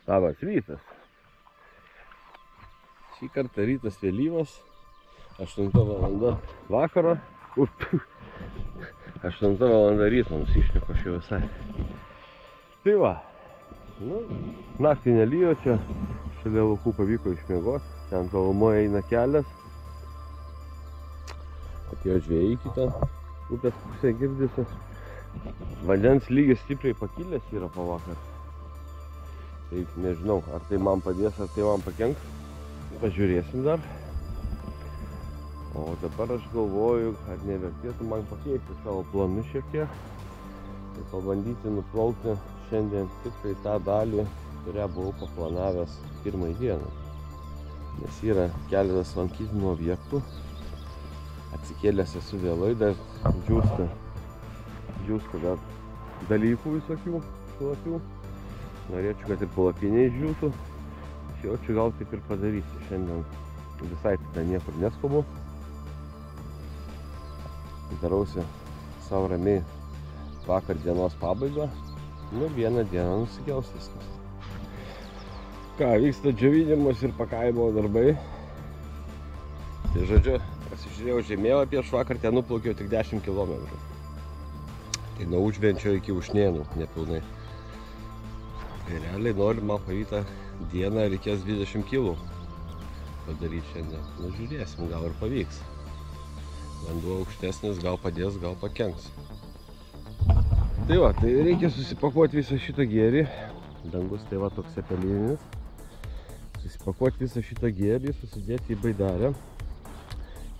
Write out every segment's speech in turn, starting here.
Labas rytas. Šį kartą rytas vėlyvas, 8 valanda vakaro. 8 valanda ryto nusišneku aš jau visai. Tai va, naktį nelyjo, čia šalia laukų pavyko išmiegoti. Ten tolumoje eina kelias. Atėjo žvėjai į kitą upės pusę girdisi. Vandens lygis stipriai pakilęs yra po vakar. Tai nežinau, ar tai man padės, ar tai man pakenks. Pažiūrėsim dar. O dabar aš galvoju, ar nevertėtų man pakeisti savo planus šiek tiek. Tai pabandyti nuplaukti šiandien tik tai tą dalį, kurią buvau paplanavęs pirmai dieną. Nes yra keletas lankytinų objektų. Atsikėlęs esu vėlai, dar džiūsta dar dalykų visokių šlapių. Norėčiau, kad ir palapiniai džiūtų. Jaučiu, gal taip ir padarysiu. Šiandien visai tada niekur neskubu. Darausi savo ramiai vakar dienos pabaigą. Vieną dieną nusikels viskas. Ką, vyksta džiovinimas ir pakavimo darbai. Tai žodžiu, pasižiūrėjau žemėlapį, aš vakar ten nuplaukiau tik 10 km. Tai nuo Užvenčio iki Ušnėnų nepilnai. Tai realiai norima pavytą dieną reikės 20 kg padaryti šiandien. Žiūrėsim, gal ir pavyks. Vanduo aukštesnis, gal padės, gal pakenks. Tai va, tai reikia susipakuoti visą šitą gėrį. Dangus tai va toks cepelininis. Susipakuoti visą šitą gėrį, susidėti į baidarę.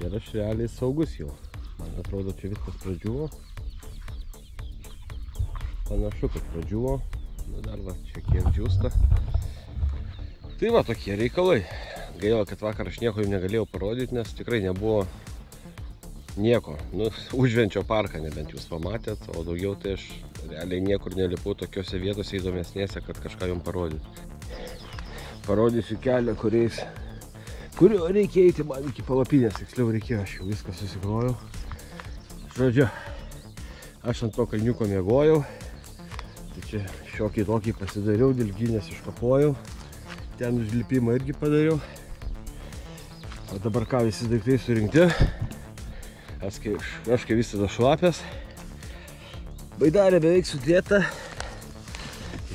Ir aš realiai saugus jau. Man atrodo, čia viskas pradžiuvo. Panašu, kad pradžiuvo. Dar va, čia kiek džiūsta. Tai va, tokie reikalai. Gaila, kad vakar aš nieko jums negalėjau parodyti, nes tikrai nebuvo nieko. Užvenčio parką nebent jūs pamatėt, o daugiau tai aš realiai niekur nelipau tokiose vietose įdomesnėse, kad kažką jums parodyti. Parodysiu kelią, kurio reikia eiti man iki palapinės, tiksliau reikėjo, aš jau viską susigrojau. Žodžiu, aš ant to kalniuko miegojau. Tai čia šiokį tokį pasidariau, dilginės iškapojau. Ten užlipimą irgi padariau. O dabar ką, visi daiktai surinkti. Aš kai visada šlapęs. Baidarė beveik sudėta.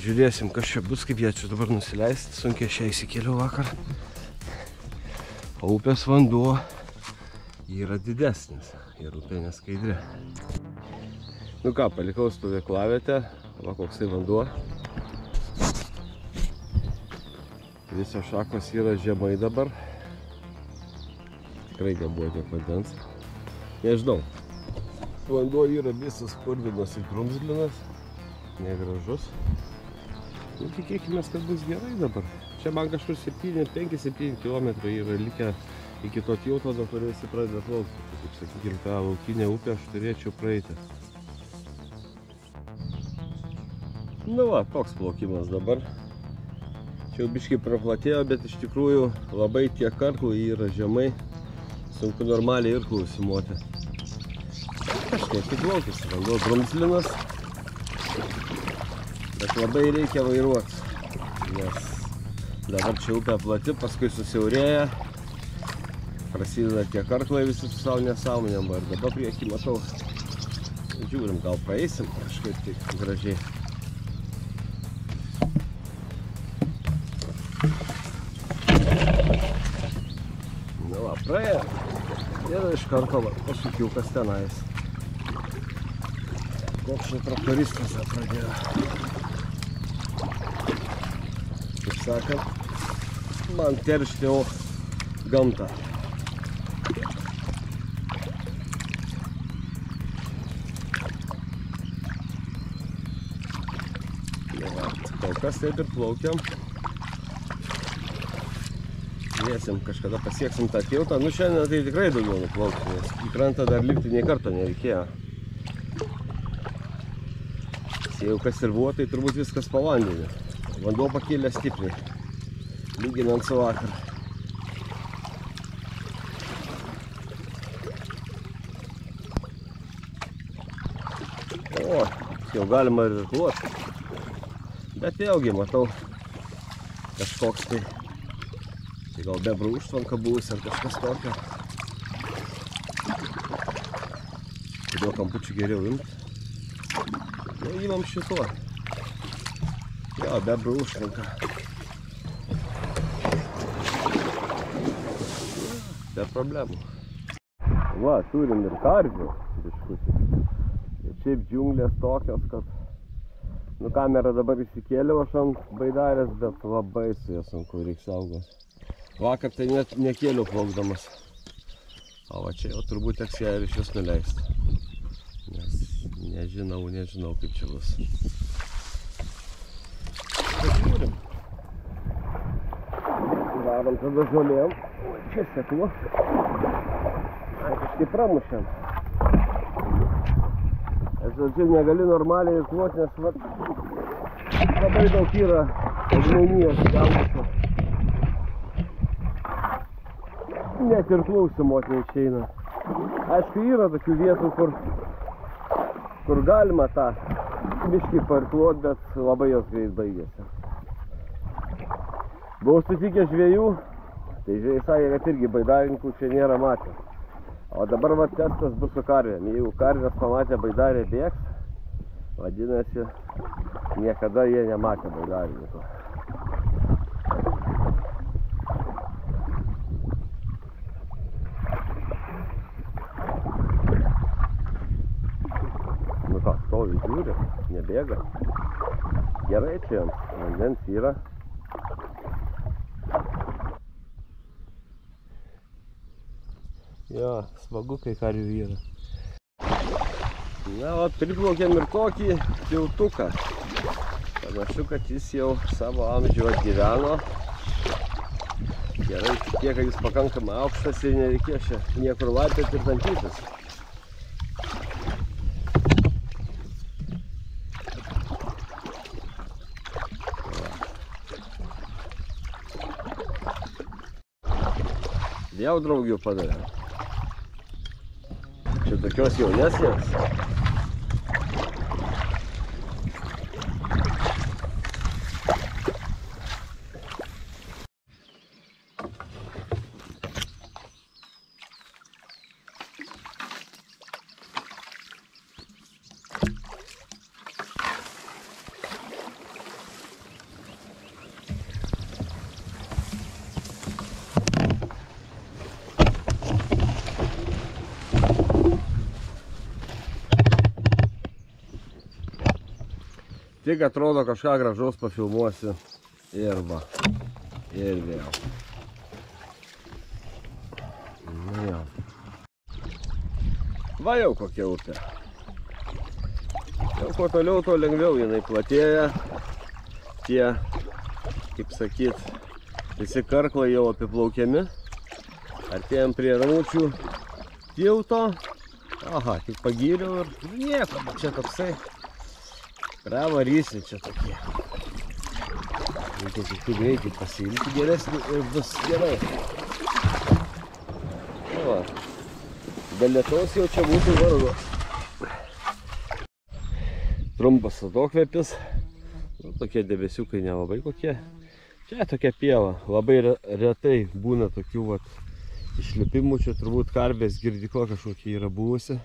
Žiūrėsim, kas čia bus, kaip jie čia dabar nusileisti. Sunkiai aš ją įsikėliau vakar. O upės vanduo yra didesnis ir upė neskaidri. Ką, palikau stovyklavietę. Va, koks tai vanduo. Visos šakos yra žemai dabar. Tikrai nebuvo tiek vandens. Nežinau. Vanduo yra visas purvinas ir krumzlinas. Negražus. Tikėkime, kad bus gerai dabar. Čia man kažkur 5-7 km yra likę iki to tilto, nuo kurio visi pradeda plaukti. Kaip sakykime, tą laukinę upę aš turėčiau praeiti. Va, toks plaukimas dabar. Čia jau biškai praplatėjo, bet iš tikrųjų labai tiek karklų yra žemai. Sunku normaliai irklų užsimoti. Kažkiek tik plaukis, vanduo krumzlinas. Bet labai reikia vairuoti, nes dabar čia upė plati, paskui susiaurėja. Prasideda tie karklai visi su savo nesąmonėm. Ir dabar priekį matau. Žiūrim, gal praeisim kažkaip tik gražiai. Va, praėjo. Ir iš karto pasukiukas tenais. Koks čia traktoristas pradėjo. Kaip sakant, man teršti gamtą. Kol kas taip ir plaukiam. Žiūrėsim, kažkada pasieksim tą tiltą. Šiandien tai tikrai daugiau nuplaukti, nes į krantą dar lipti nei karto nereikėjo. Jeigu kas ir buvo, tai turbūt viskas po vandeniu. Vanduo pakėlė stipriai, lyginant su vakar. O, jau galima ir irkluoti. Bet vėlgi matau, kažkoks tai gal bebrų užtvanka buvusi ar kažkas tokio. Kodėl kampučių geriau imti? Nu, įmam šituo. Jo, bebrų užtvanka. Be problemų. Va, turim ir karvių biškutį. Ir šiaip džiunglės tokios, kad kamerą dabar įsikėliau aš ant baidarės, bet labai su ją sunku, reikia saugoti. Vakar tai net nekėliau plaukdamas. O va čia jau turbūt teks ją ir iš vis nuleisti. Nes nežinau kaip čia bus. Pažiūrim. Darom tada žolėm. Čia steklu. Kažkaip pramušiam. Aš žodžiu negaliu normaliai irkluoti, nes labai daug yra augmenijos gelbusio. Net ir klausimot neišeina. Aišku, yra tokių vietų, kur galima tą biškį parkluot, bet labai jos greit baigėsi. Buvau sutikęs žvejų, tai žvejai sakė, kad irgi baidarininkų čia nėra matę. O dabar va testas bus su karvėm. Jeigu karvės pamatė baidarę bėgs, vadinasi, niekada jie nematė baidarininkų. Nu ką, stovi žiūri, nebėga. Gerai čia, vandens yra. Jo, smagu, kai karvių yra. Na, o priplaukėm ir tokį tiltuką. Panašu, kad jis jau savo amžių atgyveno. Gerai, tiek, kad jis pakankamai aukštas ir nereikės čia niekur laipėti ir tampytis. Vėl draugių padarė. Čia tokios jaunesnės. Tik atrodo kažką gražaus pafilmuosiu ir va, ir vėl. Nu jau. Va jau kokia upė. Jau kuo toliau, tuo lengviau jinai platėja. Tie, kaip sakyt, visi karklai jau apiplaukiami. Artėjom prie Ramučių tilto. Aha, tik pagyriau ir nieko, bet čia toksai. Pravarysi čia tokie. Reikia tik tų greitai pasiilti geresnį ir bus gerai. Va. Be lietaus jau čia būtų vargu. Trumpas atokvėpis. Nu, tokie debesiukai nelabai kokie. Čia tokia pieva. Labai retai būna tokių vat išlipimų. Čia turbūt karvės girdykla kažkokia yra buvusi.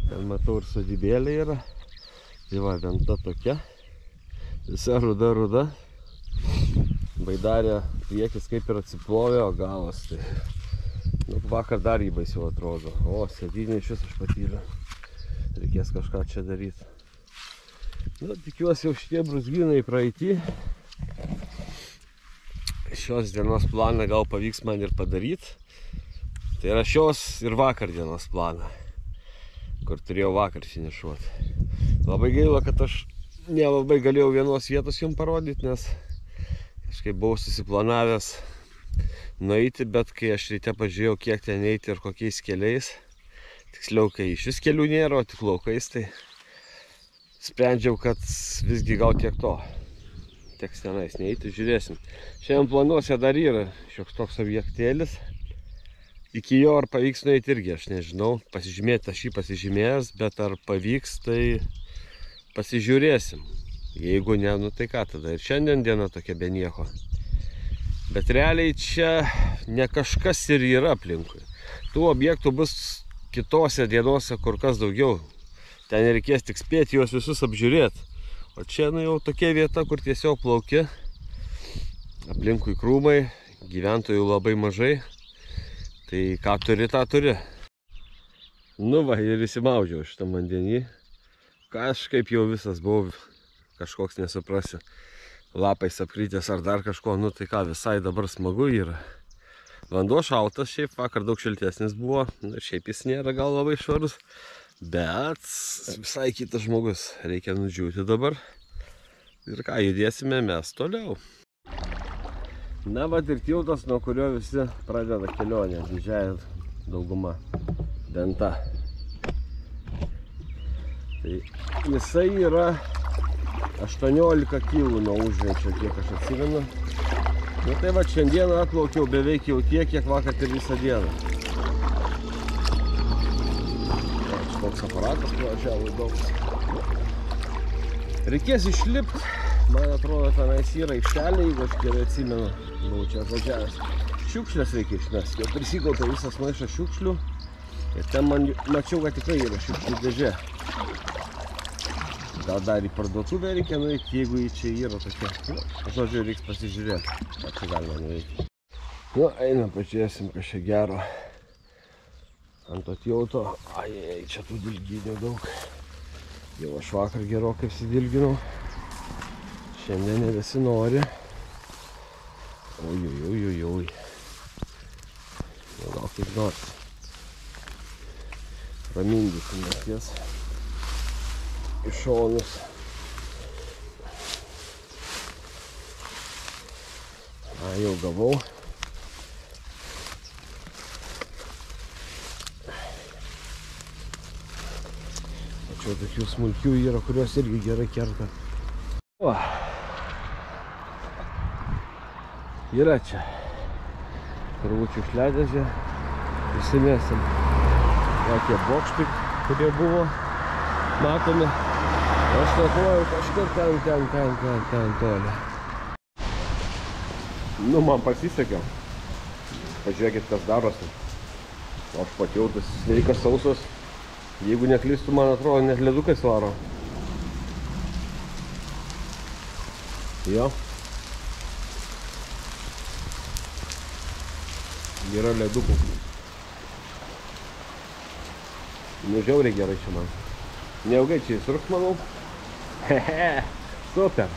Ten matau ir sodybėlė yra. Tai va, venta tokia, visa ruda. Baidarė priekis kaip ir atsiplovė, o galas tai... Nu, vakar dar jį baisiau atrodo. O, sėdynė iš vis aš patyriau. Reikės kažką čia daryti. Nu, tikiuosi jau šitie brūzgynai praeity. Šios dienos planą gal pavyks man ir padaryti. Tai yra šios ir vakar dienos planą, kur turėjau vakar finišuoti. Labai gaila, kad aš nelabai galėjau vienos vietos jums parodyti, nes kažkaip buvau susiplanavęs nueiti, bet kai aš ryte pažiūrėjau, kiek ten eiti ir kokiais keliais, tiksliau, kai iš vis kelių nėra, o tik laukais, tai sprendžiau, kad visgi gal tiek to. Teks tenais neiti, žiūrėsim. Šiandien planuose dar yra šioks toks objektėlis. Iki jo ar pavyks nueiti irgi, aš nežinau. Pasižymėti aš jį pasižymėjęs, bet ar pavyks, tai pasižiūrėsim. Jeigu ne, nu tai ką tada. Ir šiandien diena tokia be nieko. Bet realiai čia ne kažkas ir yra aplinkui. Tų objektų bus kitose dienose kur kas daugiau. Ten reikės tik spėti juos visus apžiūrėti. O čia nu jau tokia vieta, kur tiesiog plauki. Aplinkui krūmai, gyventojų labai mažai. Tai ką turi, tą turi. Nu va, ir įsimaudžiau šitą vandenį. Kažkaip jau visas buvau kažkoks nesuprasi. Lapais apkrytęs ar dar kažko, nu tai ką, visai dabar smagu yra. Vanduo šaltas, šiaip vakar daug šiltesnis buvo. Ir šiaip jis nėra gal labai švarus. Bet visai kitas žmogus. Reikia nudžiūti dabar. Ir ką, judėsime mes toliau. Na, va ir tiltas, nuo kurio visi pradeda kelionę. Didžiąją dauguma. Venta. Tai jisai yra 18 kilų nuo Užvenčio, kiek aš atsimenu. Nu tai va, šiandieną atplaukiau beveik jau tiek, kiek vakar ir visą dieną. Toks aparatas važiavo įdomus. Reikės išlipti. Man atrodo, tenais yra aikštelė, jeigu aš gerai atsimenu. Buvau čia atvažiavęs. Šiukšlės reikia išmesti. Jau prisikaupė visas maišas šiukšlių. Ir ten man mačiau, kad tikrai yra šiukšlių dėžė. Gal dar į parduotuvę reikia nueiti, jeigu jį čia yra tokia. Nu, žodžiu, reiks pasižiūrėti. Ką čia galima nueiti. Nu, einam, pažiūrėsim, kas čia gero. Ant to tilto. Ai, čia tų dilginių daug. Jau aš vakar gerokai apsidilginau. Šiandien ne visi nori. Oi. Gal kaip nors. Ramindysim nakties. Į šonus. A, jau gavau. Tačiau tokių smulkių yra, kurios irgi gerai kerta. O. Yra čia. Karvučių šledėžė. Įsimėsim. Va tie bokštai, kurie buvo matomi. Aš nakvoju kažkur ten toli. Nu, man pasisekė. Pažiūrėkit, kas darosi. Aš patiltas sveikas, sausas. Jeigu neklystu, man atrodo, net ledukai svaro. Jo. Yra ledukų. Nu, žiauriai gerai čia man. Neilgai čia įsirks, manau. Hehe, super.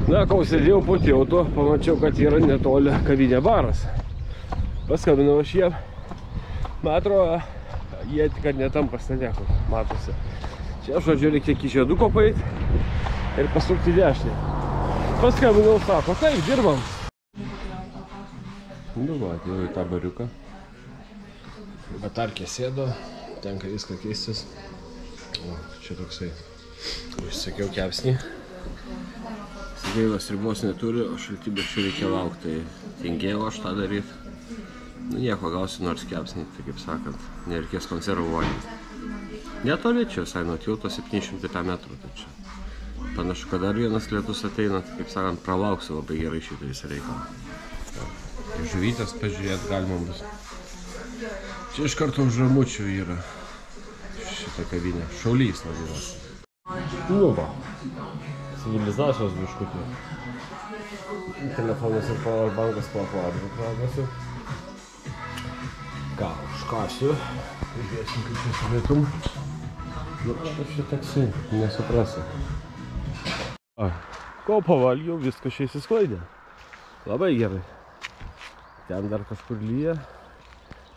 Na, kol sėdėjau po tiltu, pamačiau, kad yra netoli kavinė baras. Paskambinau aš jiem. Man atrodo, jie tik ne tam pastate, kur matosi. Čia, žodžiu, reikia iki žieduko paeit ir pasukti dešinę. Paskambinau, sako, taip, dirbam. Nu, va, atėjau į tą bariuką. Batarkė sėdo, tenka viską keistis. O, čia toksai. Užsakiau kepsnį. Gaila, sriubos neturi, o šaltibarščių reikia laukti, tai tingėjau aš tą daryti. Nu nieko, gausiu nors kepsnį, tai kaip sakant, nereikės konservų valgyti. Netoli čia visai nuo tilto 700 metrų, tai čia. Panašu, kad dar vienas lietus ateina, tai kaip sakant, pralauksiu labai gerai šitą visą reikalą. Žuvytės pažiūrėti galima bus. Čia iš karto už ramučių yra šitą kavinę. Šaulys vadinasi. Nu va. Civilizacijos biškutė. Telefonas ir powerbankas pavardu pradėsiu. Ką, užkasiu. Žiūrėsim, kaip čia suvietum. Nu, aš čia taksi, nesuprasiu. Ko pavalgiau, viskas čia įsisklaidė. Labai gerai. Ten dar kažkur lyja.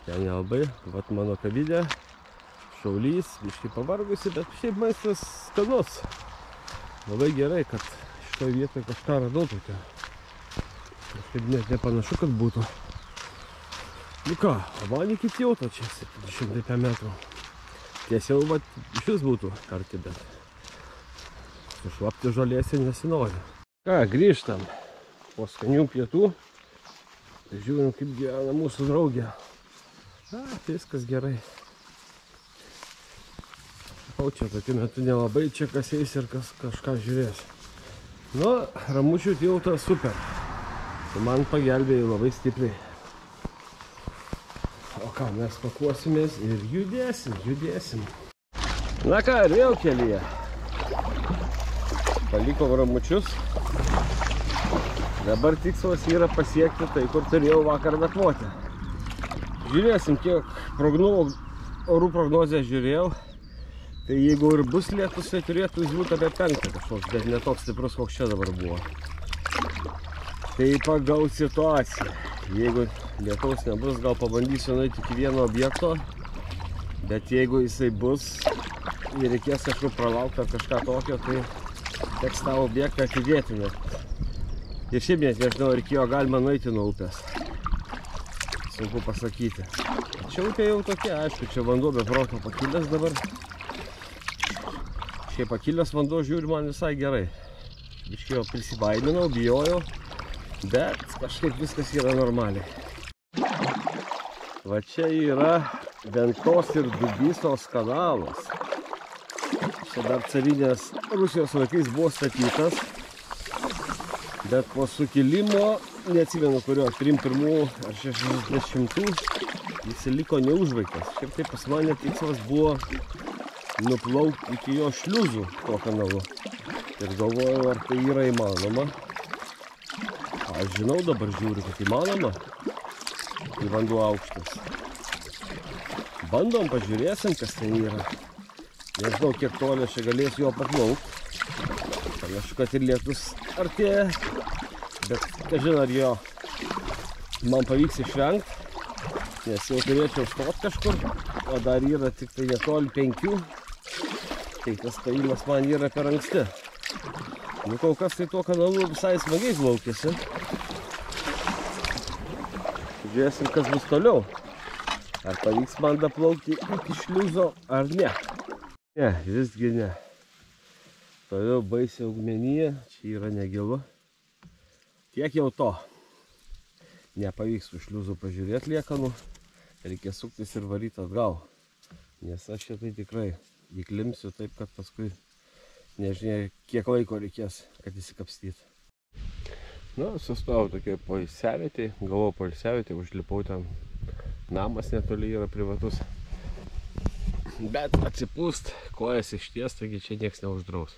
Ten nelabai. Vat mano kavinė. Šaulys, biškai pavargusi, bet šiaip maistas skanus. Labai gerai, kad šitoje vietoje kažką radau tokia. Kažkaip net nepanašu, kad būtų. Nu ką, o man iki tilto čia 700 metrų. Tiesiau, va, iš vis būtų arti, bet sušlapti žolėse nesinori. Ką, grįžtam po skanių pietų. Žiūrim, kaip gyvena mūsų draugė. Viskas gerai. O čia tokiu metu nelabai čia kas eis ir kas kažką žiūrės. Nu, Ramučių tiltas super. Tai man pagelbėjo labai stipriai. O ką, mes pakuosimės ir judėsim. Na ką, ir vėl kelyje. Palikom Ramučius. Dabar tikslas yra pasiekti tai, kur turėjau vakar nakvoti. Žiūrėsim, kiek orų prognozę žiūrėjau. Tai jeigu ir bus lietus, tai turėtų būti apie 5 kažkoks, bet ne toks stiprus, koks čia dabar buvo. Tai pagal situaciją. Jeigu lietaus nebus, gal pabandysiu nueiti iki vieno objekto. Bet jeigu jisai bus ir reikės kažkur pralaukti ar kažką tokio, tai teks tą objektą atidėti. Ir šiaip net nežinau, reikėjo galima nueiti nuo upės. Sunku pasakyti. Čia upė jau tokia, aišku, čia vanduo be proto pakilęs dabar. Šiaip pakilęs vanduo žiūri man visai gerai. Biškai jau prisibaiminau, bijojau, bet kažkaip viskas yra normaliai. Va čia yra Ventos ir Dubysos kanalas. Čia dar carinės Rusijos laikais buvo statytas. Bet po sukilimo, neatsimenu kurio, 31 ar 60, jis liko neužbaigtas. Šiaip tai pas mane tikslas buvo nuplaukti iki jo šliuzų to kanalu. Ir galvojau, ar tai yra įmanoma. Aš žinau, dabar žiūriu, kad įmanoma. Kai vanduo aukštas. Bandom, pažiūrėsim, kas ten yra. Nežinau, kiek toli aš čia galėsiu jo paplaukti. Panašu, kad ir lietus artėja. Bet, kažin, ar jo man pavyks išvengti, nes jau turėčiau stoti kažkur, o dar yra tik tai netoli 5, tai tas stojimas man yra per anksti. Nu, kol kas tai tuo kanalu visai smagiai plaukėsi. Žiūrėsim, kas bus toliau. Ar pavyks man daplaukti iki šliuzo, ar ne. Ne, visgi ne. Toliau baisiai augmenija, čia yra negilu. Tiek jau to. Nepavyks su šliuzu pažiūrėti liekanų. Reikia suktis ir varyti atgal. Nes aš šitai tikrai įklimsiu taip, kad paskui nežinia, kiek laiko reikės, kad įsikapstyti. Nu, sustojau tokiai poilsiavietėj. Galvojau poilsiavietėj, užlipau ten. Namas netoli yra privatus. Bet atsipūst, kojas išties, taigi čia nieks neuždraus.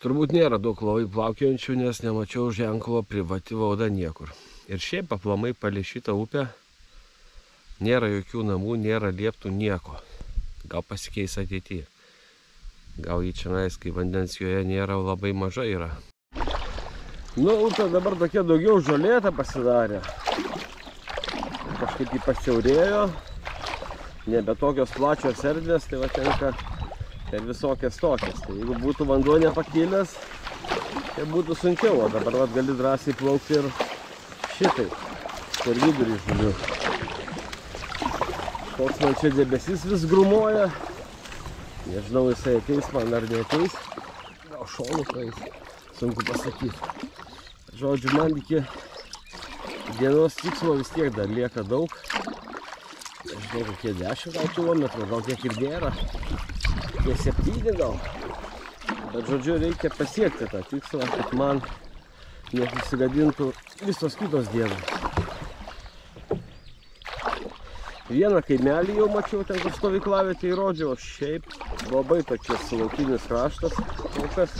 Turbūt nėra daug labai plaukiojančių, nes nemačiau ženklo privati vauda niekur. Ir šiaip aplamai palei šitą upę nėra jokių namų, nėra lieptų nieko. Gal pasikeis ateityje. Gal į čionais, kai vandens joje nėra, labai mažai yra. Nu, upė dabar tokia daugiau žolėta pasidarė. Kažkaip jį pasiaurėjo. Nebe tokios plačios erdvės, tai va tenka per visokias tokias. Tai jeigu būtų vanduo nepakilęs, tai būtų sunkiau. O dabar vat gali drąsiai plaukti ir šitai, per vidurį žuliu. Koks man čia debesis vis grumoja. Nežinau, jisai ateis man ar neateis. Gal šonu praeis, sunku pasakyti. Žodžiu, man iki dienos tikslo vis tiek dar lieka daug. Nežinau, kokie 10 gal kilometrų, gal kiek ir nėra. Kokie 7 gal. Bet žodžiu, reikia pasiekti tą tikslą, kad man nesusigadintų visos kitos dienos. Vieną kaimelį jau mačiau, ten kur stovyklavietę įrodžiau, šiaip labai tokias laukinis kraštas, kol kas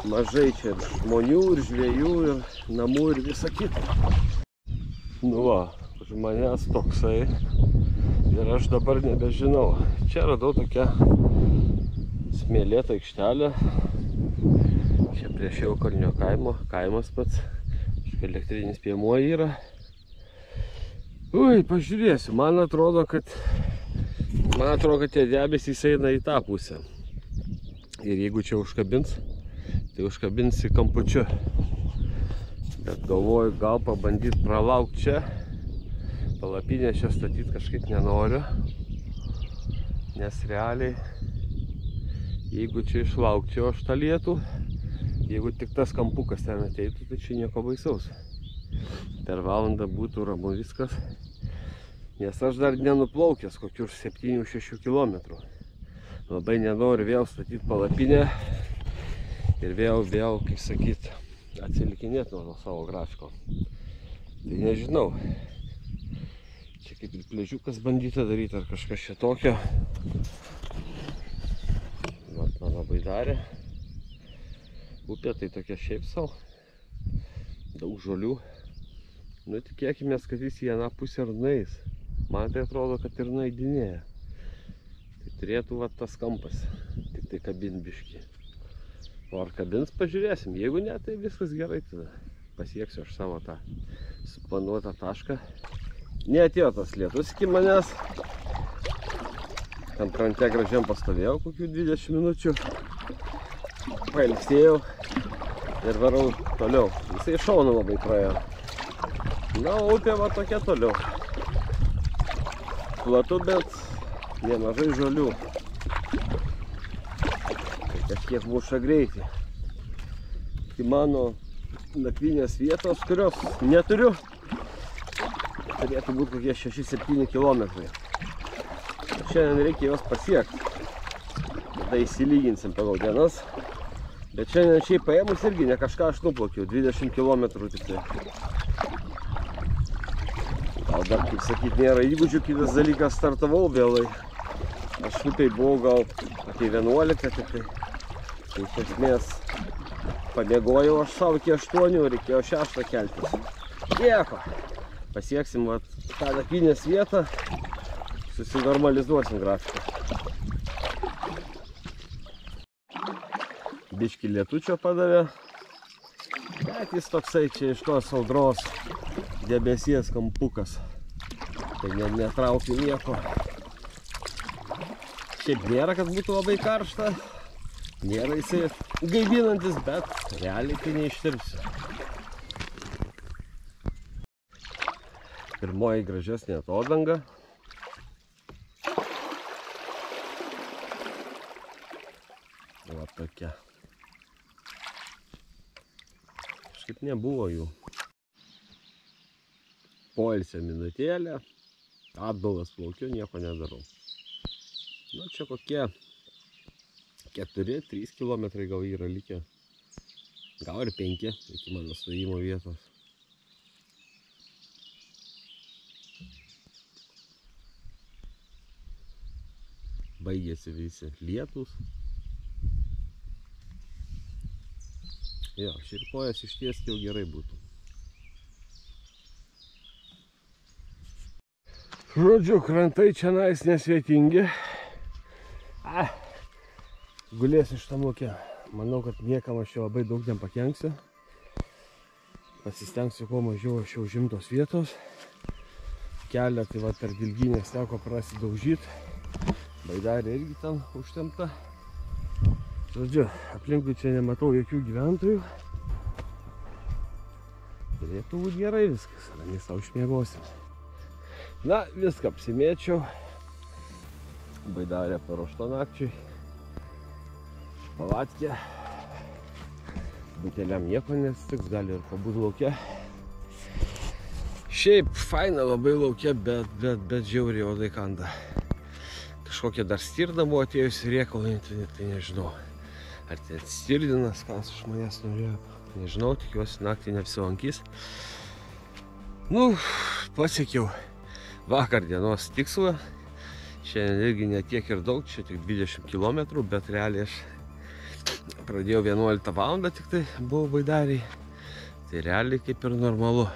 mažai čia ir žmonių, ir žvejų, ir namų, ir visa kita. Nu va, už manęs toksai ir aš dabar nebežinau. Čia radau tokią smėlėtą aikštelę. Čia prie Šiaukalnio kaimo, kaimas pats, elektrinis piemuo yra. Ui, pažiūrėsiu, man atrodo, kad tie debesys eina į tą pusę. Ir jeigu čia užkabins, tai užkabins į kampučiu. Bet galvoju, gal pabandyti pralaukti čia Palapinę čia statyti kažkaip nenoriu, nes realiai, jeigu čia išlaukčiau aš tą lietų, jeigu tik tas kampukas ten ateitų, tai čia nieko baisaus. Per valandą būtų ramu viskas, nes aš dar nenuplaukęs kokius 7-6 km. Labai nenoriu vėl statyti palapinę ir vėl, kaip sakyt, atsilikinėti nuo savo grafiko. Tai nežinau. Čia kaip ir pležiukas bandyta daryti ar kažkas čia tokio. Vat mano baidarė. Upė tai tokia šiaip savo. Daug žolių. Nu tikėkimės, kad jis į aną pusę ir nueis. Man tai atrodo, kad ir nueidinėja. Tai turėtų vat tas kampas. Tik tai kabint biškį. O ar kabins, pažiūrėsim. Jeigu ne, tai viskas gerai tada. Pasieksiu aš savo tą suplanuotą tašką. Neatėjo tas lietus iki manęs. Tam krante gražiam pastovėjau kokių 20 minučių. Pailsėjau ir varau toliau. Jisai šaunu labai praėjo. Na, upė va tokia toliau. Platu, bet nemažai žolių. Tai kažkiek muša greitį. Tai mano nakvynės vietos, kurios neturiu, turėtų būti kokie 6-7 km. Šiandien reikia juos pasiekti. Tada įsilyginsim pagal dienas. Bet šiandien šiaip paėmus irgi ne kažką aš nuplaukiau, 20 km tik tai. Gal dar, kaip sakyt, nėra įgūdžių, kitas dalykas, startavau vėlai. Aš upėj buvau gal apie 11 tik tai. Tai iš esmės pamiegojau aš savo iki 8, reikėjo 6 keltis. Nieko. Pasieksim vat tą nakvynės vietą, susinormalizuosim grafiką. Biškį lietučio padavė, bet jis toksai čia iš tos audros debesies kampukas. Tai netraukiu nieko. Šiaip nėra, kad būtų labai karšta. Nėra jisai gaivinantis, bet realiai tai neištirpsiu. Pirmoji gražesnė atodanga. Va tokia. Kažkaip nebuvo jų. Poilsio minutėlė. Atbalas plaukiu, nieko nedarau. Nu, čia kokie 4-3 km gal yra likę. Gal ir 5 iki mano stojimo vietos. Baigėsi visi lietus. Jo, šiaip kojas ištiesti jau gerai būtų. Žodžiu, krantai čia nais nesveitingi. Gulėsiu šitam lauke. Manau, kad niekam aš čia labai daug nepakenksiu. Pasistengsiu kuo mažiau aš jau užimtos vietos. Kelią tai va per dilgynės teko prasidaužyti. Baidarė irgi ten užtempta. Žodžiu, aplinkui čia nematau jokių gyventojų. Turėtų būti gerai viskas, ramiai sau išmiegosim. Na, viską apsimėčiau. Baidarė paruošta nakčiai. Palatkė. Buteliam nieko nestiks, gali ir pabūt lauke. Šiaip faina labai lauke, bet žiauriai odai kanda. Kažkokia dar stirna buvo atėjusi rėkalai, tai nežinau. Ar tai stirdinas, kas iš manęs norėjo. Nežinau, tikiuosi naktį neapsilankys. Nu, pasiekiau vakar dienos tikslą. Šiandien irgi ne tiek ir daug, čia tik 20 km, bet realiai aš pradėjau 11 valandą tik tai buvau baidariai. Tai realiai kaip ir normalu.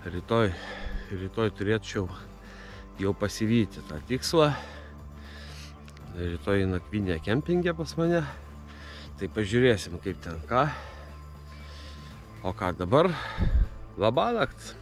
Rytoj turėčiau jau pasivyti tą tikslą. Rytoj nakvynė kempingė pas mane. Tai pažiūrėsim kaip ten ką. O ką dabar? Labanakt.